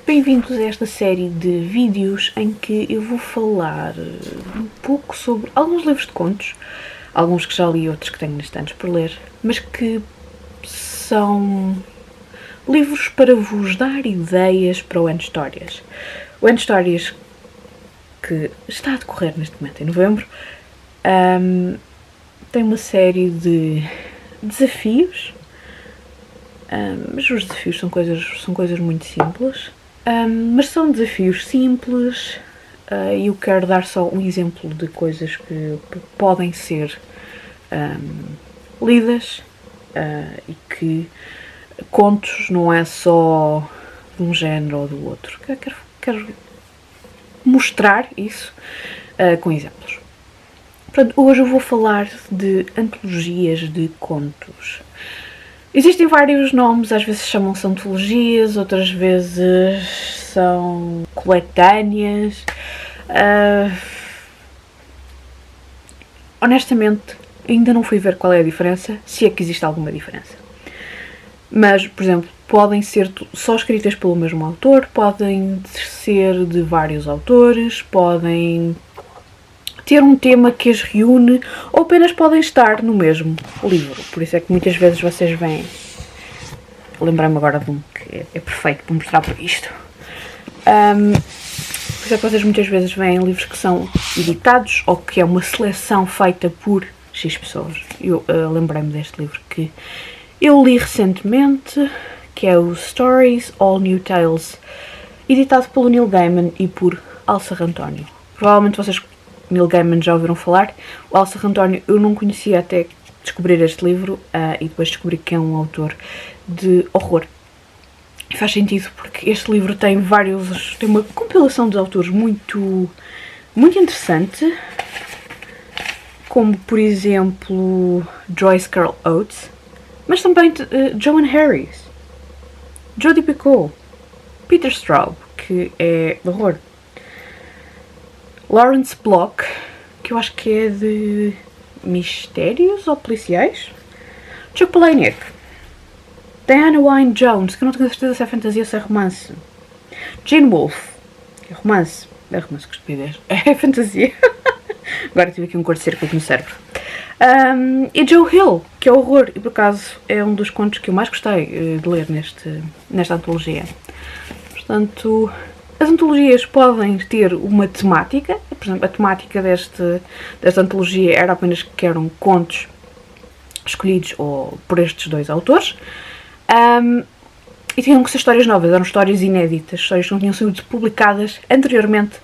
Bem-vindos a esta série de vídeos em que eu vou falar um pouco sobre alguns livros de contos, alguns que já li e outros que tenho bastantes por ler, mas que são livros para vos dar ideias para o End Stories. O End Stories, que está a decorrer neste momento, em novembro, tem uma série de desafios, mas os desafios são coisas muito simples. Mas são desafios simples e eu quero dar só um exemplo de coisas que podem ser lidas e que contos não é só de um género ou do outro. Quero mostrar isso com exemplos. Portanto, hoje eu vou falar de antologias de contos. Existem vários nomes, às vezes chamam-se antologias, outras vezes são coletâneas. Honestamente, ainda não fui ver qual é a diferença, se é que existe alguma diferença. Mas, por exemplo, podem ser só escritas pelo mesmo autor, podem ser de vários autores, podem ter um tema que as reúne, ou apenas podem estar no mesmo livro. Por isso é que muitas vezes vocês veem... Lembrei-me agora de um que é perfeito para mostrar por isto. Por isso é que vocês muitas vezes veem livros que são editados, ou que é uma seleção feita por X pessoas. Eu lembrei-me deste livro que eu li recentemente, que é o Stories All New Tales, editado pelo Neil Gaiman e por Al Serrantoni. Provavelmente vocês Neil Gaiman já ouviram falar. O Al Serrantoni eu não conhecia até descobrir este livro e depois descobri que é um autor de horror. E faz sentido porque este livro tem uma compilação de autores muito interessante, como por exemplo Joyce Carol Oates, mas também Joan Harris, Jodi Picoult, Peter Straub, que é de horror, Lawrence Block, que eu acho que é de mistérios ou policiais, Chuck Palahniuk, Diana Wynne Jones, que eu não tenho certeza se é fantasia ou se é romance, Gene Wolfe, que é romance, que estupidez, é fantasia, agora tive aqui um cor de círculo no cérebro, e Joe Hill, que é horror, e por acaso é um dos contos que eu mais gostei de ler nesta antologia. Portanto, as antologias podem ter uma temática. Por exemplo, a temática desta antologia era apenas que eram contos escolhidos por estes dois autores. E tinham que ser histórias novas, eram histórias inéditas, histórias que não tinham sido publicadas anteriormente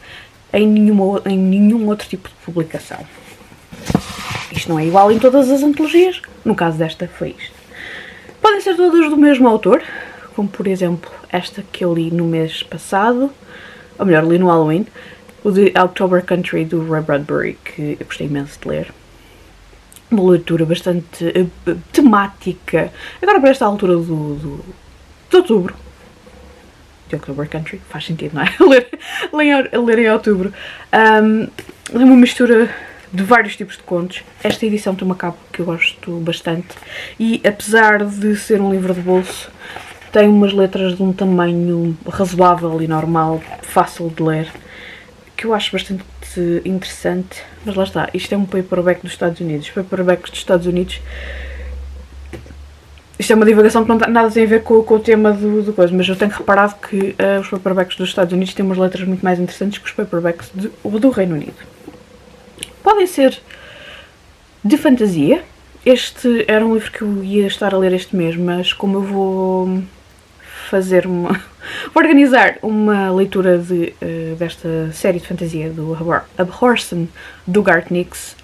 em nenhum outro tipo de publicação. Isto não é igual em todas as antologias, no caso desta foi isto. Podem ser todas do mesmo autor, como por exemplo esta que eu li no mês passado, ou melhor, li no Halloween, o de October Country do Ray Bradbury, que eu gostei imenso de ler. Uma leitura bastante temática, agora para esta altura de outubro, de October Country, faz sentido, não é? ler em outubro. É uma mistura de vários tipos de contos. Esta edição tem uma capa que eu gosto bastante e, apesar de ser um livro de bolso, tem umas letras de um tamanho razoável e normal, fácil de ler, que eu acho bastante interessante. Mas lá está, isto é um paperback dos Estados Unidos. Os paperbacks dos Estados Unidos... Isto é uma divagação que não tem nada a ver com o tema do coisa, mas eu tenho reparado que os paperbacks dos Estados Unidos têm umas letras muito mais interessantes que os paperbacks do Reino Unido. Podem ser de fantasia. Este era um livro que eu ia estar a ler este mês, mas como eu vou vou organizar uma leitura desta série de fantasia do Abhorsen do Garth Nix,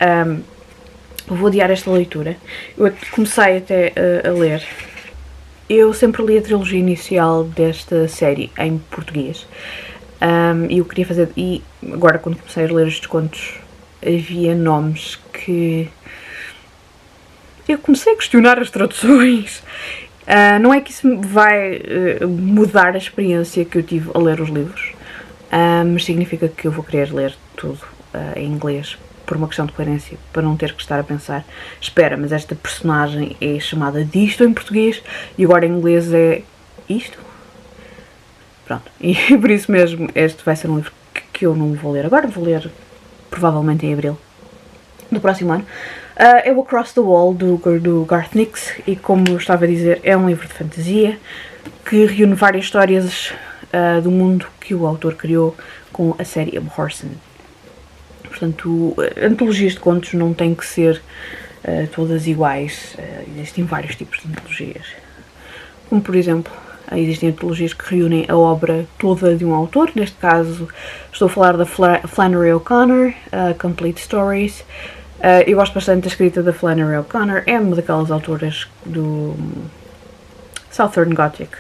vou adiar esta leitura. Eu comecei até a ler. Eu sempre li a trilogia inicial desta série em português e eu queria fazer... E agora quando comecei a ler estes contos havia nomes que... eu comecei a questionar as traduções. Não é que isso vai mudar a experiência que eu tive a ler os livros, mas significa que eu vou querer ler tudo em inglês por uma questão de coerência, para não ter que estar a pensar, espera, mas esta personagem é chamada disto em português e agora em inglês é isto? Pronto, e por isso mesmo este vai ser um livro que eu não vou ler agora, vou ler provavelmente em abril do próximo ano. É o Across the Wall, do Garth Nix, e como eu estava a dizer, é um livro de fantasia que reúne várias histórias do mundo que o autor criou com a série Abhorsen. Portanto, antologias de contos não têm que ser todas iguais, existem vários tipos de antologias. Como, por exemplo, existem antologias que reúnem a obra toda de um autor, neste caso estou a falar da Flannery O'Connor, Complete Stories. Eu gosto bastante da escrita da Flannery O'Connor, é uma daquelas autoras do Southern Gothic,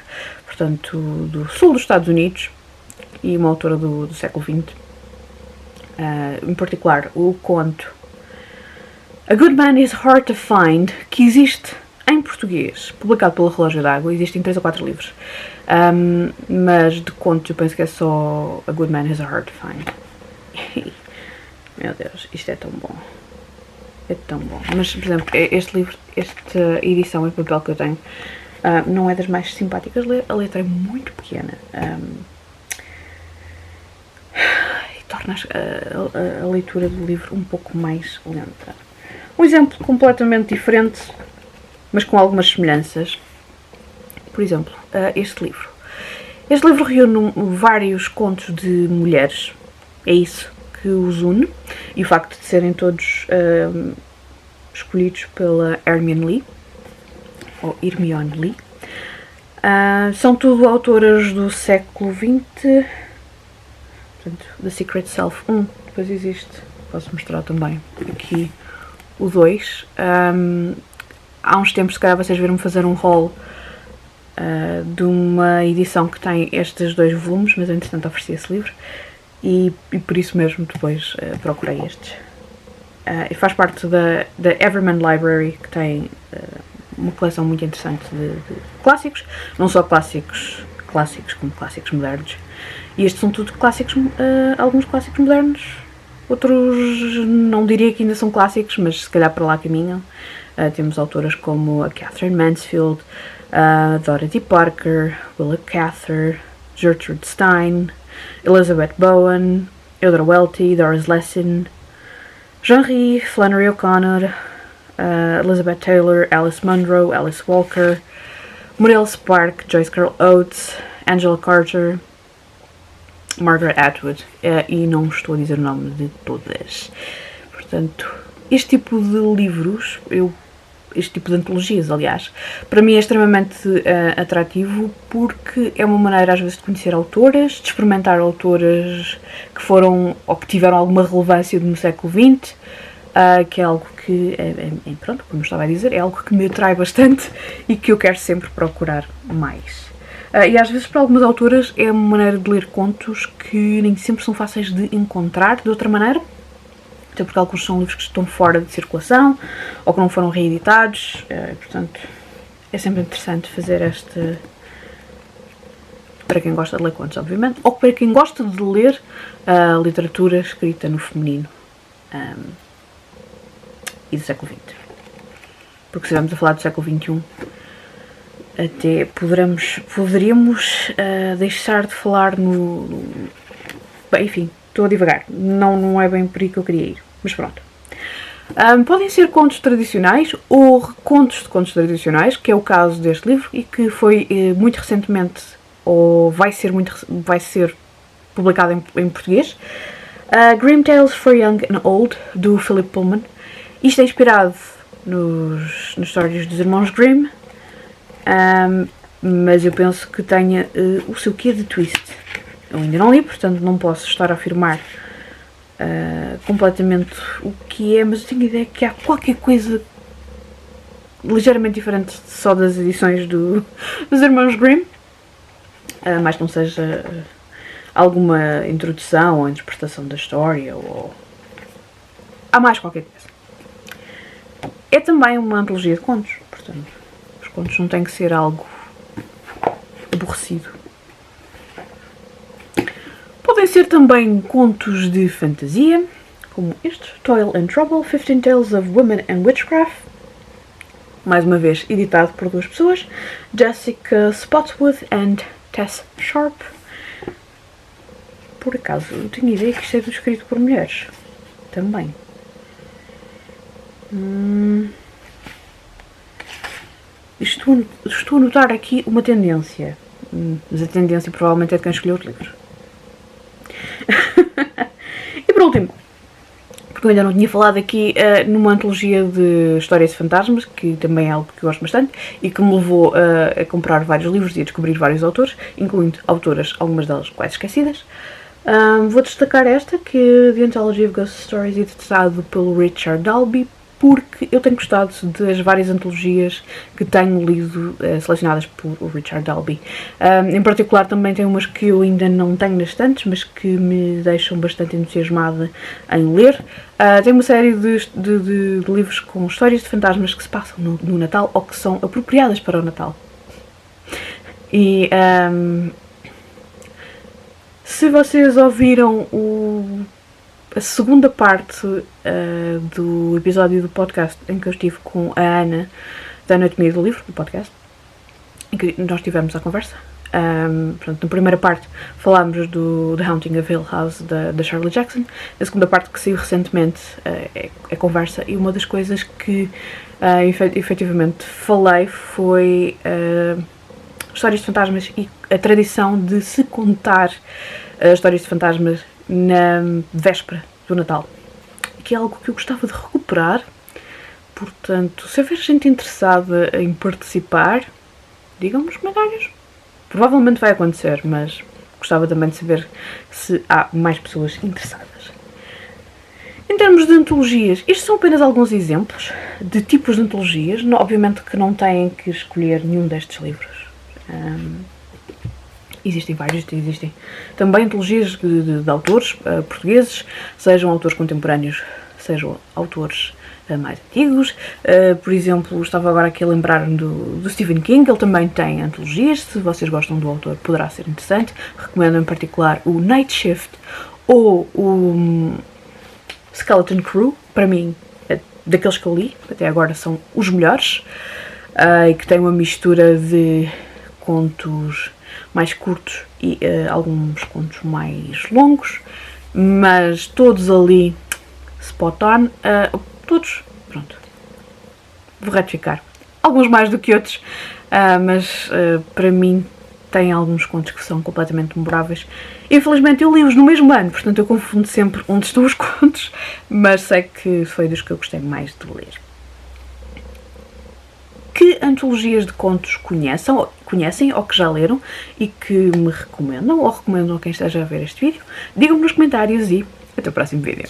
portanto do sul dos Estados Unidos, e uma autora do século XX. Em particular, o conto A Good Man is Hard to Find, que existe em português, publicado pela Relógio d'Água, existem 3 ou 4 livros, mas de contos eu penso que é só A Good Man is Hard to Find. Meu Deus, isto é tão bom. É tão bom. Mas, por exemplo, este livro, esta edição em papel que eu tenho, não é das mais simpáticas de ler, a letra é muito pequena. E torna a leitura do livro um pouco mais lenta. Um exemplo completamente diferente, mas com algumas semelhanças. Por exemplo, este livro. Este livro reúne vários contos de mulheres. É isso que os une. E o facto de serem todos escolhidos pela Hermione Lee, ou Hermione Lee. São tudo autoras do século XX. Portanto, The Secret Self 1. Depois existe, posso mostrar também aqui o 2. Há uns tempos, se calhar, vocês viram-me fazer um haul de uma edição que tem estes 2 volumes, mas eu, entretanto, ofereci esse livro e por isso mesmo depois procurei estes. E faz parte da Everman Library, que tem uma coleção muito interessante de clássicos, não só clássicos como clássicos modernos. E estes são tudo clássicos, alguns clássicos modernos, outros não diria que ainda são clássicos, mas se calhar para lá caminham. Temos autoras como a Catherine Mansfield, Dorothy Parker, Willa Cather, Gertrude Stein, Elizabeth Bowen, Eudora Welty, Doris Lessing, Jean-Rhy, Flannery O'Connor, Elizabeth Taylor, Alice Munro, Alice Walker, Muriel Spark, Joyce Carol Oates, Angela Carter, Margaret Atwood, e não estou a dizer o nome de todas. Portanto, este tipo de livros, este tipo de antologias, aliás, para mim é extremamente atrativo, porque é uma maneira às vezes de conhecer autoras, de experimentar autoras que foram ou que tiveram alguma relevância no século XX, que é algo que, pronto, como eu estava a dizer, é algo que me atrai bastante e que eu quero sempre procurar mais. E às vezes para algumas autoras é uma maneira de ler contos que nem sempre são fáceis de encontrar de outra maneira, até porque alguns são livros que estão fora de circulação ou que não foram reeditados, portanto é sempre interessante fazer este, para quem gosta de ler contos, obviamente, ou para quem gosta de ler literatura escrita no feminino e do século XX. Porque se estivermos a falar do século XXI, até poderíamos deixar de falar bem, enfim, estou a divagar, não é bem por aí que eu queria ir, mas pronto. Podem ser contos tradicionais ou recontos de contos tradicionais, que é o caso deste livro e que foi muito recentemente, ou vai ser publicado em português. Grim Tales for Young and Old, do Philip Pullman. Isto é inspirado nos histórias dos irmãos Grimm, mas eu penso que tenha o seu quê de twist. Eu ainda não li, portanto não posso estar a afirmar completamente o que é, mas eu tenho a ideia que há qualquer coisa ligeiramente diferente só das edições dos irmãos Grimm, mas não seja alguma introdução ou interpretação da história, ou há mais qualquer coisa. É também uma antologia de contos, portanto os contos não têm que ser algo aborrecido. Podem ser também contos de fantasia, como este, Toil and Trouble, 15 Tales of Women and Witchcraft, mais uma vez editado por 2 pessoas, Jessica Spotswood and Tess Sharp. Por acaso, eu tenho ideia que isto é tudo escrito por mulheres. Também. Estou a notar aqui uma tendência. Mas a tendência provavelmente é de quem escolheu os livros. E por último, porque eu ainda não tinha falado aqui numa antologia de histórias de fantasmas, que também é algo que eu gosto bastante, e que me levou a comprar vários livros e a descobrir vários autores, incluindo autoras, algumas delas quase esquecidas. Vou destacar esta, que é The Anthology of Ghost Stories, editado pelo Richard Dalby, porque eu tenho gostado das várias antologias que tenho lido, selecionadas por o Richard Dalby. Em particular também tem umas que eu ainda não tenho nas estantes, mas que me deixam bastante entusiasmada em ler. Tem uma série de livros com histórias de fantasmas que se passam no Natal ou que são apropriadas para o Natal. E se vocês ouviram a segunda parte do episódio do podcast em que eu estive com a Ana da Anatomia do Livro, do podcast, em que nós tivemos a conversa. Portanto, na primeira parte falámos do The Haunting of Hill House da Shirley Jackson. Na segunda parte, que saiu recentemente, é a conversa, e uma das coisas que efetivamente falei foi histórias de fantasmas e a tradição de se contar histórias de fantasmas na véspera do Natal, que é algo que eu gostava de recuperar. Portanto, se houver gente interessada em participar, digam-me nos comentários. Provavelmente vai acontecer, mas gostava também de saber se há mais pessoas interessadas. Em termos de antologias, estes são apenas alguns exemplos de tipos de antologias. Obviamente que não têm que escolher nenhum destes livros. Existem vários, existem também antologias de autores portugueses, sejam autores contemporâneos, sejam autores mais antigos. Por exemplo, estava agora aqui a lembrar-me do Stephen King. Ele também tem antologias. Se vocês gostam do autor, poderá ser interessante. Recomendo em particular o Night Shift ou o Skeleton Crew. Para mim, daqueles que eu li, até agora são os melhores, e que tem uma mistura de contos mais curtos e alguns contos mais longos, mas todos ali spot on. Todos, pronto, vou retificar, alguns mais do que outros, mas para mim tem alguns contos que são completamente memoráveis. Infelizmente eu li-os no mesmo ano, portanto eu confundo sempre onde estão os contos, mas sei que foi dos que eu gostei mais de ler. Que antologias de contos conhecem ou que já leram e que me recomendam ou recomendam a quem esteja a ver este vídeo? Digam-me nos comentários e até o próximo vídeo.